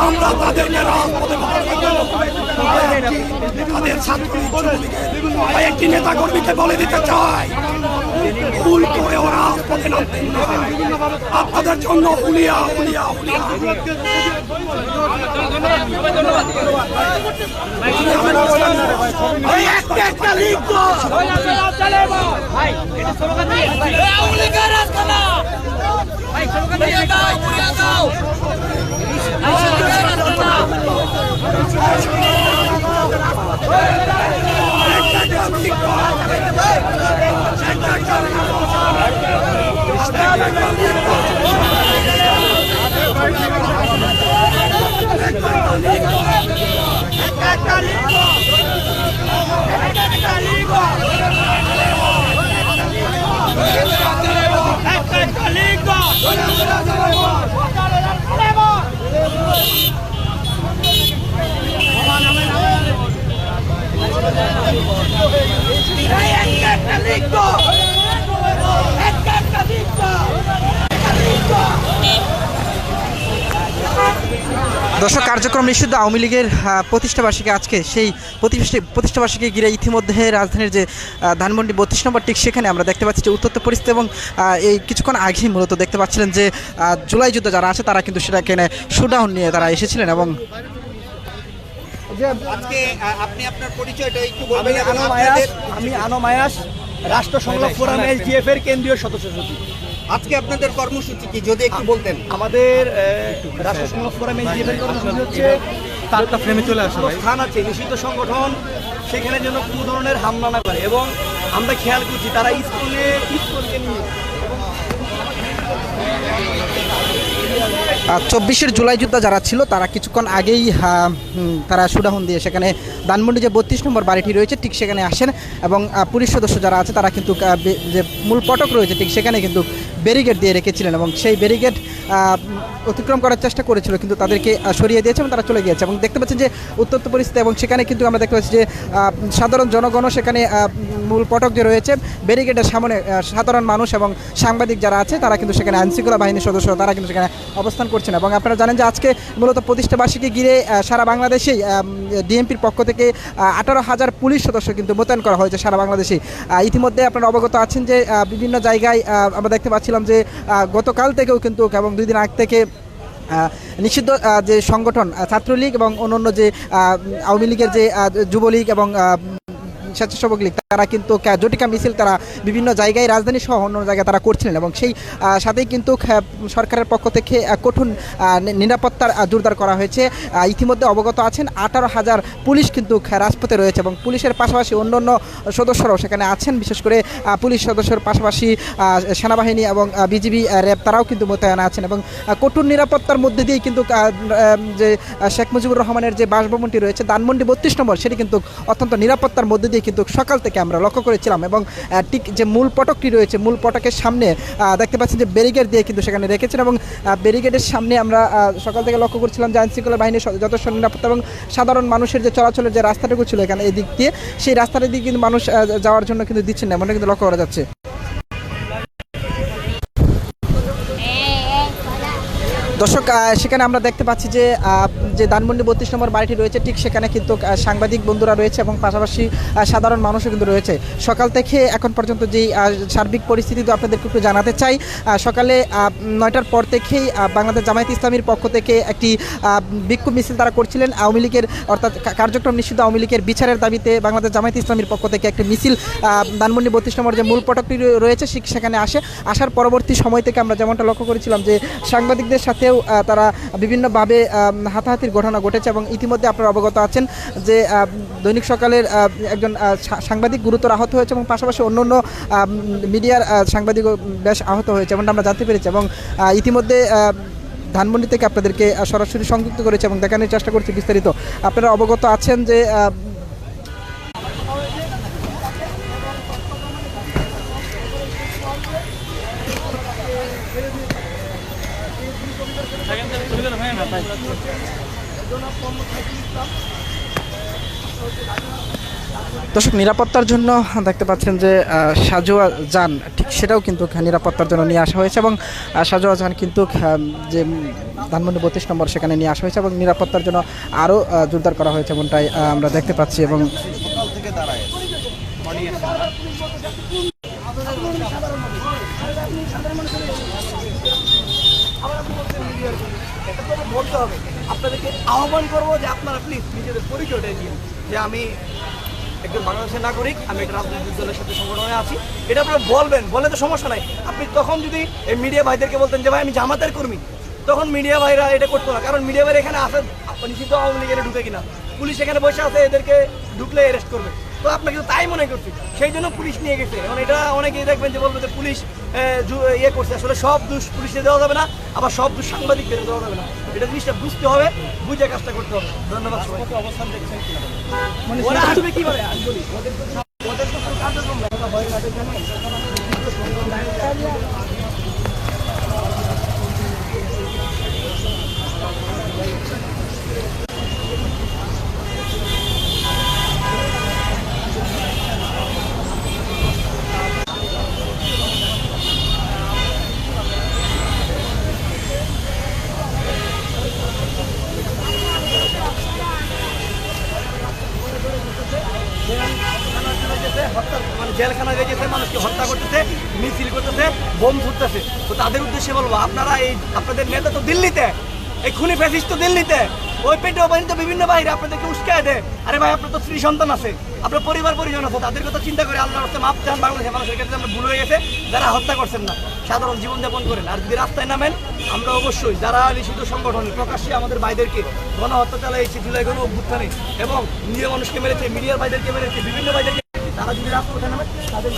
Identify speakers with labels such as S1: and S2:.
S1: আমরা তাদেরকে রাজপথে তাদের কয়েকটি নেতা কর্মীকে বলে দিতে চাই, ভুল করে ওরা রাজপথে নামতেন না। আপনাদের জন্য হুলিয়া হুলিয়া হুলিয়া।
S2: দর্শক, কার্যক্রম নিষিদ্ধ আওয়ামী লীগের প্রতিষ্ঠাবার্ষিকী আজকে সেই প্রতিষ্ঠাবার্ষিকী ঘিরে ইতিমধ্যে রাজধানীর যে ধানমন্ডি 32 নম্বর ঠিক সেখানে আমরা দেখতে পাচ্ছি যে উত্তপ্ত পরিস্থিতি এবং এই কিছুক্ষণ আগেই মূলত দেখতে পাচ্ছিলেন যে জুলাই যুদ্ধ যারা আছে তারা কিন্তু সেটাকে শোডাউন নিয়ে তারা এসেছিলেন। এবং
S3: আজকে আপনি আপনার পরিচয়টা একটু বলবেন।
S4: আমি আনোমায়াস রাষ্ট্র সংগ্রাম ফোরাম এসডিএফ এর কেন্দ্রীয় সদস্য সচিব।
S3: আজকে আপনাদের কর্মসূচি কি যদি একটু বলতেন?
S4: আমাদের রাষ্ট্র সংগ্রাম ফোরাম এসডিএফ এর কর্মসূচি হচ্ছে তারটা ফ্রেমে চলে আসে স্থান আছে নিষিদ্ধ সংগঠন সেখানে যেন কোনো ধরনের হামলা না করে, এবং আমরা খেয়াল করছি তারা স্কুলকে নিয়ে
S2: 24 জুলাই যোদ্ধা যারা ছিল তারা কিছুক্ষণ আগেই তারা শোডাউন দিয়ে সেখানে ধানমন্ডি যে 32 নম্বর বাড়িটি রয়েছে ঠিক সেখানে আসেন এবং পুলিশ সদস্য যারা আছে তারা কিন্তু যে মূল ফটক রয়েছে ঠিক সেখানে কিন্তু ব্যারিকেড দিয়ে রেখেছিলেন এবং সেই ব্যারিকেড অতিক্রম করার চেষ্টা করেছিল কিন্তু তাদেরকে সরিয়ে দিয়েছে এবং তারা চলে গিয়েছে। এবং দেখতে পাচ্ছেন যে উত্তপ্ত পরিস্থিতি এবং সেখানে কিন্তু আমরা দেখতে পাচ্ছি যে সাধারণ জনগণও সেখানে মূল ফটক যে রয়েছে ব্যারিকেডের সামনে সাধারণ মানুষ এবং সাংবাদিক যারা আছে তারা কিন্তু সেখানে আইনশৃঙ্খলা বাহিনীর সদস্য তারা কিন্তু সেখানে অবস্থান করছেন। এবং আপনারা জানেন যে আজকে মূলত প্রতিষ্ঠাবার্ষিকী ঘিরে সারা বাংলাদেশেই ডিএমপির পক্ষ থেকে 18,000 পুলিশ সদস্য কিন্তু মোতায়েন করা হয়েছে সারা বাংলাদেশে। ইতিমধ্যে আপনারা অবগত আছেন যে বিভিন্ন জায়গায় আমরা দেখতে পাচ্ছিলাম যে গতকাল থেকেও কিন্তু এবং 2 দিন আগ থেকে নিষিদ্ধ যে সংগঠন ছাত্রলীগ এবং অন্যান্য যে আওয়ামী লীগের যে যুবলীগ এবং স্বেচ্ছাসেবক লীগ তারা কিন্তু জটিকা মিছিল তারা বিভিন্ন জায়গায় রাজধানী সহ অন্য জায়গায় তারা করছিলেন এবং সেই সাথেই কিন্তু সরকারের পক্ষ থেকে কঠোর নিরাপত্তার জোরদার করা হয়েছে। ইতিমধ্যে অবগত আছেন 18,000 পুলিশ কিন্তু রাজপথে রয়েছে এবং পুলিশের পাশাপাশি অন্যান্য সদস্যরাও সেখানে আছেন, বিশেষ করে পুলিশ সদস্যের পাশাপাশি সেনাবাহিনী এবং বিজিবি র্যাব তারাও কিন্তু মোতায়েন আছেন এবং কঠোর নিরাপত্তার মধ্যে দিয়েই কিন্তু যে শেখ মুজিবুর রহমানের যে বাসভবনটি রয়েছে ধানমন্ডি 32 নম্বর সেটি কিন্তু অত্যন্ত নিরাপত্তার মধ্যে দিয়ে কিন্তু সকাল থেকে আমরা লক্ষ্য করেছিলাম। এবং ঠিক যে মূল ফটকটি রয়েছে মূল ফটকের সামনে দেখতে পাচ্ছি যে ব্যারিকেড দিয়ে কিন্তু সেখানে রেখেছেন এবং ব্যারিকেডের সামনে আমরা সকাল থেকে লক্ষ্য করছিলাম যে আইনশৃঙ্খলা বাহিনীর যথেষ্ট নিরাপত্তা এবং সাধারণ মানুষের যে চলাচলের যে রাস্তাটুকু ছিল এখানে এই দিক দিয়ে সেই রাস্তাটা দিয়ে কিন্তু মানুষ যাওয়ার জন্য কিন্তু দিচ্ছেন না, এমনটা কিন্তু লক্ষ্য করা যাচ্ছে। দর্শক, সেখানে আমরা দেখতে পাচ্ছি যে ধানমন্ডি 32 নম্বর বাড়িটি রয়েছে ঠিক সেখানে কিন্তু সাংবাদিক বন্ধুরা রয়েছে এবং পাশাপাশি সাধারণ মানুষও কিন্তু রয়েছে। সকাল থেকে এখন পর্যন্ত যেই সার্বিক পরিস্থিতি তো আপনাদেরকে একটু জানাতে চাই। সকালে 9টার পর থেকেই বাংলাদেশ জামায়াত ইসলামীর পক্ষ থেকে একটি বিক্ষোভ মিছিল তারা করছিলেন আওয়ামী লীগের অর্থাৎ কার্যক্রম নিষিদ্ধ আওয়ামী লীগের বিচারের দাবিতে বাংলাদেশ জামায়াত ইসলামীর পক্ষ থেকে একটি মিছিল ধানমন্ডি 32 নম্বর যে মূল ফটকটি রয়েছে সেখানে আসার পরবর্তী সময় থেকে আমরা যেমনটা লক্ষ্য করেছিলাম যে সাংবাদিকদের সাথে তারা বিভিন্নভাবে হাতাহাতির ঘটনা ঘটেছে এবং ইতিমধ্যে আপনারা অবগত আছেন যে দৈনিক সকালের একজন সাংবাদিক গুরুতর আহত হয়েছে এবং পাশাপাশি অন্যান্য মিডিয়ার সাংবাদিকও বেশ আহত হয়েছে এমনটা আমরা জানতে পেরেছি। এবং ইতিমধ্যে ধানমন্ডি থেকে আপনাদেরকে সরাসরি সংযুক্ত করেছে এবং দেখানোর চেষ্টা করছি বিস্তারিত। আপনারা অবগত আছেন যে দর্শক, নিরাপত্তার জন্য দেখতে পাচ্ছেন যে সাজোয়া যান, ঠিক সেটাও কিন্তু নিরাপত্তার জন্য নিয়ে আসা হয়েছে এবং সাজোয়া যান কিন্তু যে ধানমন্ডি 32 নম্বর সেখানে নিয়ে আসা হয়েছে এবং নিরাপত্তার জন্য আরও জোরদার করা হয়েছে এমনটাই আমরা দেখতে পাচ্ছি। এবং
S4: বলতে হবে, আপনাদেরকে আহ্বান করবো যে আপনারা প্লিজ নিজেদের পরিচয়টা দিন যে আমি একজন বাংলাদেশের নাগরিক, আমি একটা রাজনৈতিক দলের সাথে সংগঠনে আছি। এটা আপনারা বলবেন, বলে তো সমস্যা নাই। আপনি তখন যদি এই মিডিয়া ভাইদেরকে বলতেন যে ভাই আমি জামাতের কর্মী, তখন মিডিয়া ভাইরা এটা করতো না, কারণ মিডিয়া ভাইরা এখানে আসে নিষিদ্ধ আওয়ামী লীগের ঢুকে কিনা, পুলিশ এখানে বসে আছে, এদেরকে ঢুকলে অ্যারেস্ট করবে। তো আপনাকে তো তাই মনে করছি, সেই জন্য পুলিশ নিয়ে গেছে। এখন এটা অনেকেই দেখবেন যে বলবে যে পুলিশ ইয়ে করছে, আসলে সব দোষ পুলিশে দেওয়া যাবে না, আবার সব দোষ সাংবাদিকদের দেওয়া যাবে না। এটা জিনিসটা বুঝতে হবে, বুঝে কাজটা করতে হবে। ধন্যবাদ সবাইকে। অবস্থান দেখছেন ওরা আসবে কিভাবে? আমি বলি ওদের তো কোনো কার্যক্রম নাই, ওরা ভয় লাগে জানেন। জেলখানায় রেখেছে, মানুষকে হত্যা করতেছে, মিছিল করতেছে, বোম ছুটতেছে। তো তাদের উদ্দেশ্যে বলবো, আপনারা এই আপনাদের নেতা তো দিল্লিতে, এই খুনি ফ্যাসিস্ট তো দিল্লিতে, ওই পেটেও বাহিনী তো বিভিন্ন বাইরে আপনাদেরকে উস্কায় দেয়। আরে ভাই, আপনার তো স্ত্রী সন্তান আছে, আপনার পরিবার পরিজন আছে, তাদের কথা চিন্তা করে আল্লাহর রাস্তায় মাপ চান। বাংলাদেশের মানুষের কাছে আমরা ভুল হয়ে গেছে, যারা হত্যা করছেন না, সাধারণ জীবনযাপন করেন। আর যদি রাস্তায় নামেন, আমরা অবশ্যই যারা নিষিদ্ধ সংগঠন প্রকাশ্যে আমাদের ভাইদেরকে গণহত্যা চালাইছে, জুলাই গণ অভ্যুত্থানে এবং নিরীহ মানুষকে মেরেছে, মিডিয়ার ভাইদেরকে মেরেছে, বিভিন্ন ভাইদেরকে, তারা যদি রাজপথে নামে তাদের